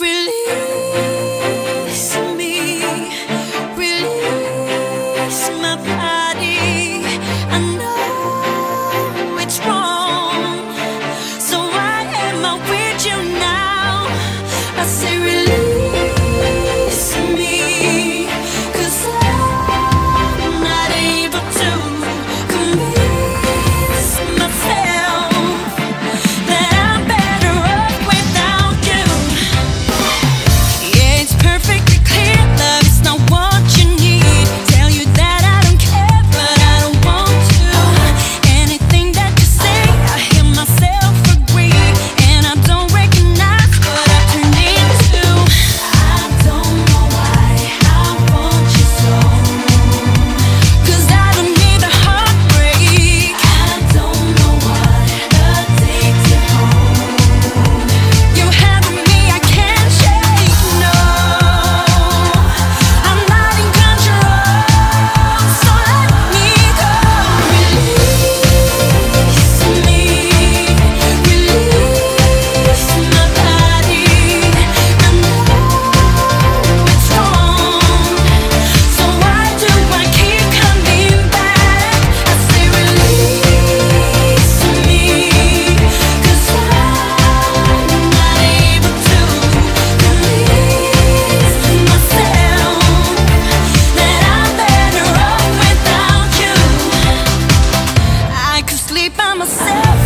Release me, release my body. I know it's wrong, so why am I with you now? I say release me, 'cause I'm not able to convince myself that I'm better off without you. Yeah, it's perfectly clear love is not what you need. Tell you that I don't care, but I don't want to. Anything that you say, I hear myself agree, and I don't recognize what I turned into. I don't know why I want you so, 'cause I don't need the heartbreak. I don't know what takes it home. You have me, I can't shake. No, I'm not in control, so let me go. Release me, release my body. I know it's wrong, so why do I keep coming back? I say release me, 'cause I'm not able to convince myself that I'm better off without you. I could sleep by myself